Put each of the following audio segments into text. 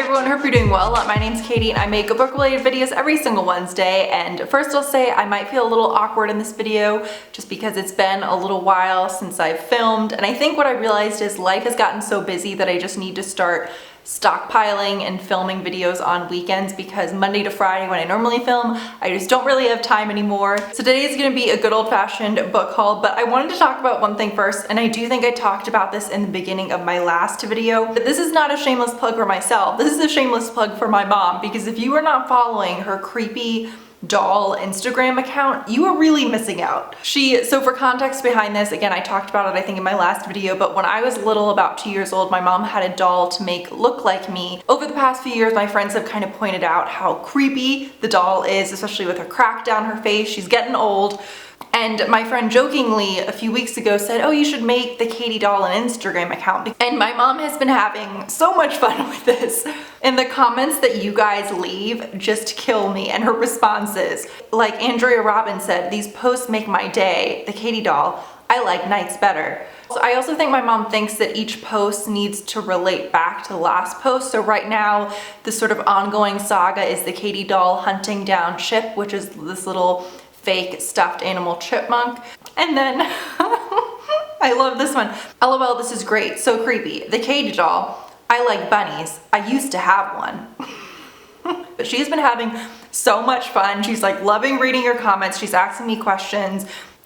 everyone, hope you're doing well. My name's Katie and I make book related videos every single Wednesday, and first I'll say I might feel a little awkward in this video just because it's been a little while since I've filmed, and I think what I realized is life has gotten so busy that I just need to start stockpiling and filming videos on weekends, because Monday to Friday when I normally film, I just don't really have time anymore. So today is going to be a good old-fashioned book haul, but I wanted to talk about one thing first, and I do think I talked about this in the beginning of my last video, but this is not a shameless plug for myself. This is a shameless plug for my mom, because if you are not following her creepy doll Instagram account, you are really missing out. So for context behind this, again, I talked about it I think in my last video, but when I was little, about 2 years old, my mom had a doll to make look like me. Over the past few years, my friends have kind of pointed out how creepy the doll is, especially with her crack down her face. She's getting old. And my friend jokingly a few weeks ago said, oh, you should make the Katie doll an Instagram account. And my mom has been having so much fun with this. And the comments that you guys leave just kill me, and her responses. Like Andrea Robbins said, these posts make my day. The Katie doll, I like nights better. So I also think my mom thinks that each post needs to relate back to the last post. So right now, the sort of ongoing saga is the Katie doll hunting down Chip, which is this little fake stuffed animal chipmunk. And then, I love this one. LOL, this is great, so creepy. The Katie doll, I like bunnies. I used to have one. But she's been having so much fun. She's like loving reading your comments. She's asking me questions.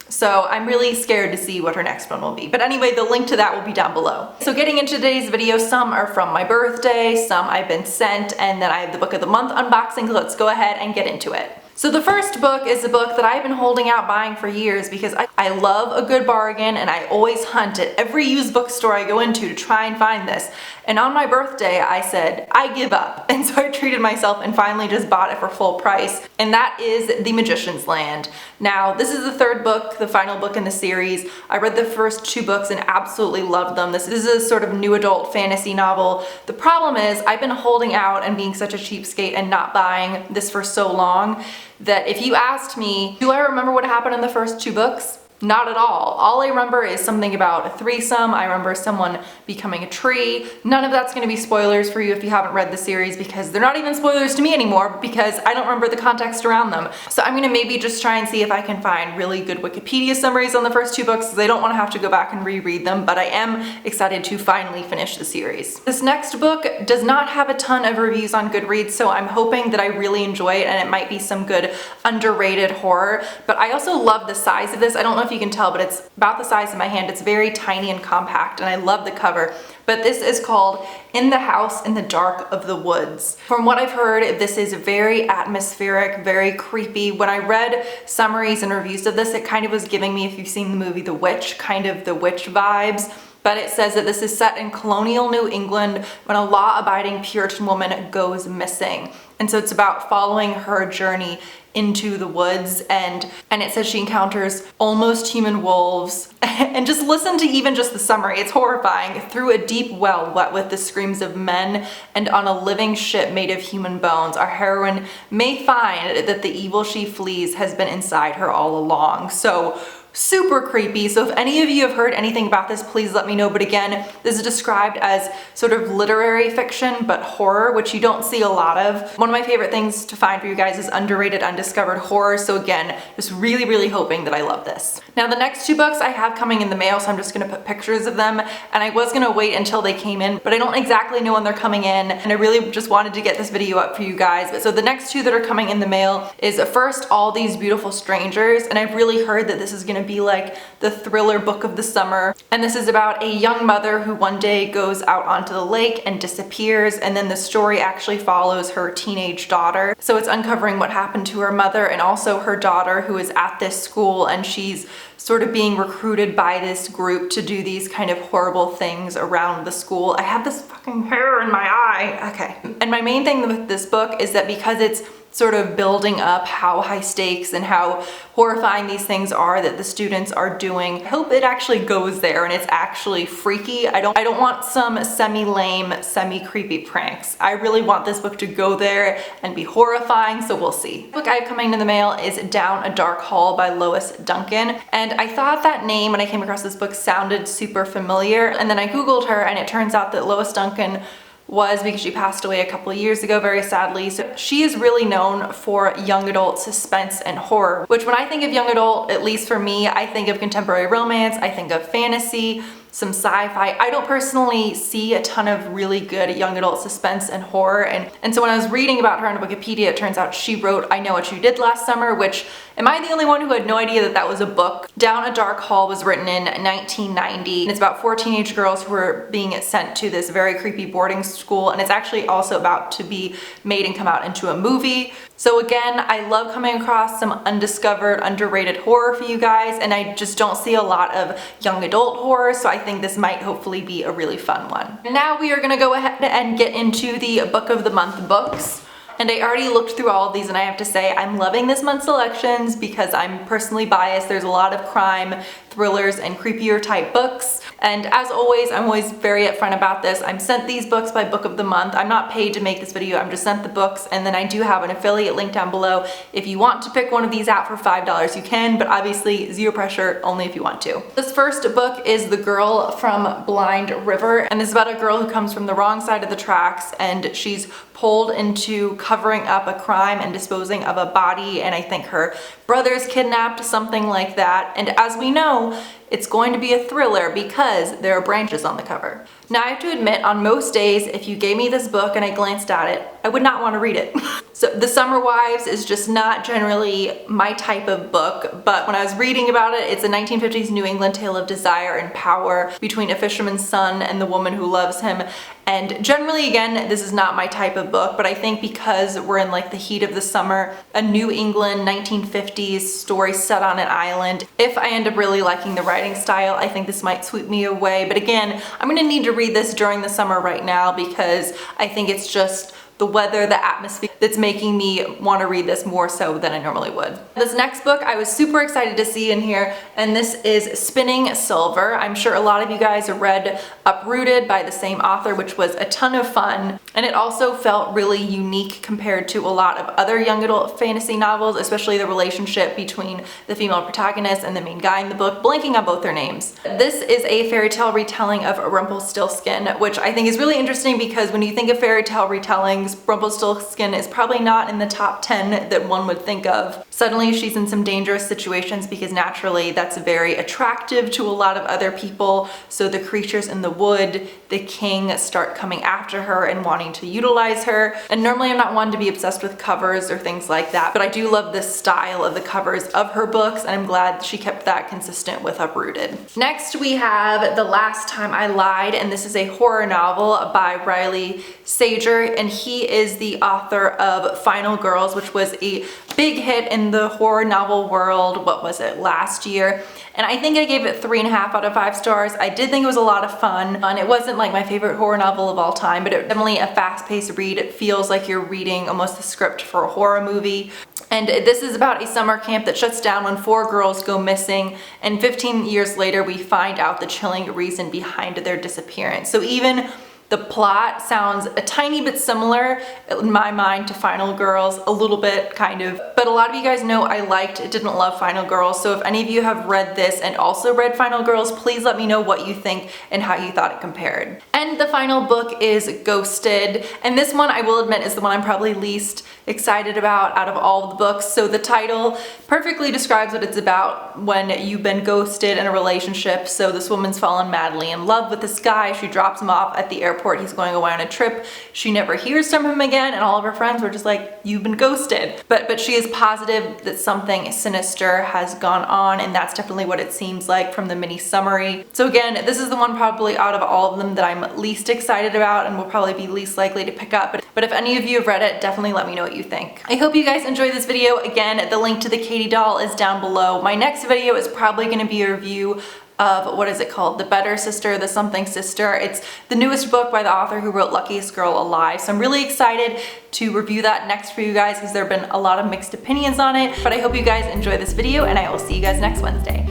So I'm really scared to see what her next one will be. But anyway, the link to that will be down below. So getting into today's video, some are from my birthday, some I've been sent, and then I have the book of the month unboxing. So let's go ahead and get into it. So the first book is a book that I've been holding out buying for years because I love a good bargain, and I always hunt at every used bookstore I go into to try and find this. And on my birthday, I said, I give up. And so I treated myself and finally just bought it for full price. And that is The Magician's Land. Now, this is the third book, the final book in the series. I read the first two books and absolutely loved them. This is a sort of new adult fantasy novel. The problem is I've been holding out and being such a cheapskate and not buying this for so long that if you asked me, do I remember what happened in the first two books? Not at all. All I remember is something about a threesome. I remember someone becoming a tree. None of that's going to be spoilers for you if you haven't read the series, because they're not even spoilers to me anymore because I don't remember the context around them. So I'm going to maybe just try and see if I can find really good Wikipedia summaries on the first two books, because I don't want to have to go back and reread them, but I am excited to finally finish the series. This next book does not have a ton of reviews on Goodreads, so I'm hoping that I really enjoy it and it might be some good underrated horror. But I also love the size of this. I don't know if you can tell, but it's about the size of my hand. It's very tiny and compact, and I love the cover. But this is called In the House in the Dark of the Woods. From what I've heard, this is very atmospheric, very creepy. When I read summaries and reviews of this, it kind of was giving me, if you've seen the movie The Witch, kind of The Witch vibes. But it says that this is set in colonial New England when a law-abiding Puritan woman goes missing. And so it's about following her journey into the woods, and it says she encounters almost human wolves. And just listen to even just the summary, it's horrifying. Through a deep well wet with the screams of men and on a living ship made of human bones, our heroine may find that the evil she flees has been inside her all along. So super creepy. So if any of you have heard anything about this, please let me know. But again, this is described as sort of literary fiction, but horror, which you don't see a lot of. One of my favorite things to find for you guys is underrated, undiscovered horror. So again, just really, really hoping that I love this. Now the next two books I have coming in the mail, so I'm just gonna put pictures of them. And I was gonna wait until they came in, but I don't exactly know when they're coming in. And I really just wanted to get this video up for you guys. But so the next two that are coming in the mail is first, All These Beautiful Strangers. And I've really heard that this is gonna be like the thriller book of the summer. And this is about a young mother who one day goes out onto the lake and disappears, and then the story actually follows her teenage daughter. So it's uncovering what happened to her mother and also her daughter, who is at this school, and she's sort of being recruited by this group to do these kind of horrible things around the school. I have this fucking hair in my eye. Okay. And my main thing with this book is that because it's sort of building up how high stakes and how horrifying these things are that the students are doing, I hope it actually goes there and it's actually freaky. I don't want some semi-lame, semi-creepy pranks. I really want this book to go there and be horrifying, so we'll see. The book I have coming in the mail is Down a Dark Hall by Lois Duncan, and I thought that name when I came across this book sounded super familiar, and then I googled her and it turns out that Lois Duncan was because she passed away a couple of years ago, very sadly. So she is really known for young adult suspense and horror, which when I think of young adult, at least for me, I think of contemporary romance, I think of fantasy, some sci-fi. I don't personally see a ton of really good young adult suspense and horror, and so when I was reading about her on Wikipedia, it turns out she wrote I Know What You Did Last Summer, which, am I the only one who had no idea that that was a book? Down a Dark Hall was written in 1990, and it's about 4 teenage girls who were being sent to this very creepy boarding school, and it's actually also about to be made and come out into a movie. So again, I love coming across some undiscovered, underrated horror for you guys, and I just don't see a lot of young adult horror, so I think this might hopefully be a really fun one. And now we are gonna go ahead and get into the Book of the Month books. And I already looked through all of these, and I have to say I'm loving this month's selections because I'm personally biased. There's a lot of crime, thrillers, and creepier type books. And as always, I'm always very upfront about this. I'm sent these books by Book of the Month. I'm not paid to make this video, I'm just sent the books, and then I do have an affiliate link down below. If you want to pick one of these out for $5, you can, but obviously zero pressure, only if you want to. This first book is The Girl from Blind River, and this is about a girl who comes from the wrong side of the tracks, and she's pulled into covering up a crime and disposing of a body, and I think her brother's kidnapped, something like that. And as we know, it's going to be a thriller because there are branches on the cover. Now I have to admit, on most days, if you gave me this book and I glanced at it, I would not want to read it. So The Summer Wives is just not generally my type of book, but when I was reading about it, it's a 1950s New England tale of desire and power between a fisherman's son and the woman who loves him. And generally, again, this is not my type of book, but I think because we're in like the heat of the summer, a New England 1950s story set on an island, if I end up really liking the writing style, I think this might sweep me away. But again, I'm gonna need to read this during the summer right now because I think it's just the weather, the atmosphere that's making me want to read this more so than I normally would. This next book I was super excited to see in here, and this is Spinning Silver. I'm sure a lot of you guys have read Uprooted by the same author, which was a ton of fun, and it also felt really unique compared to a lot of other young adult fantasy novels, especially the relationship between the female protagonist and the main guy in the book, blanking on both their names. This is a fairy tale retelling of Rumpelstiltskin, which I think is really interesting because when you think of fairy tale retellings, Rumpelstiltskin is probably not in the top 10 that one would think of. Suddenly she's in some dangerous situations because naturally that's very attractive to a lot of other people. So the creatures in the wood, the king, start coming after her and wanting to utilize her. And normally I'm not one to be obsessed with covers or things like that, but I do love this style of the covers of her books, and I'm glad she kept that consistent with Uprooted. Next we have The Last Time I Lied, and this is a horror novel by Riley Sager, and he is the author of Final Girls, which was a big hit in the horror novel world, what was it, last year? And I think I gave it 3.5 out of 5 stars. I did think it was a lot of fun, and it wasn't like my favorite horror novel of all time, but it was definitely a fast-paced read. It feels like you're reading almost the script for a horror movie. And this is about a summer camp that shuts down when 4 girls go missing, and 15 years later we find out the chilling reason behind their disappearance. So even the plot sounds a tiny bit similar in my mind to Final Girls, a little bit kind of, but a lot of you guys know I didn't love Final Girls, so if any of you have read this and also read Final Girls, please let me know what you think and how you thought it compared. And the final book is Ghosted, and this one I will admit is the one I'm probably least excited about out of all of the books. So the title perfectly describes what it's about when you've been ghosted in a relationship. So this woman's fallen madly in love with this guy. She drops him off at the airport. He's going away on a trip. She never hears from him again, and all of her friends were just like, you've been ghosted. But she is positive that something sinister has gone on, and that's definitely what it seems like from the mini summary. So again, this is the one probably out of all of them that I'm least excited about and will probably be least likely to pick up. But if any of you have read it, definitely let me know what you think. I hope you guys enjoyed this video. Again, the link to the Katie doll is down below. My next video is probably going to be a review of, what is it called? The Better Sister, The Something Sister. It's the newest book by the author who wrote Luckiest Girl Alive. So I'm really excited to review that next for you guys because there have been a lot of mixed opinions on it. But I hope you guys enjoy this video, and I will see you guys next Wednesday.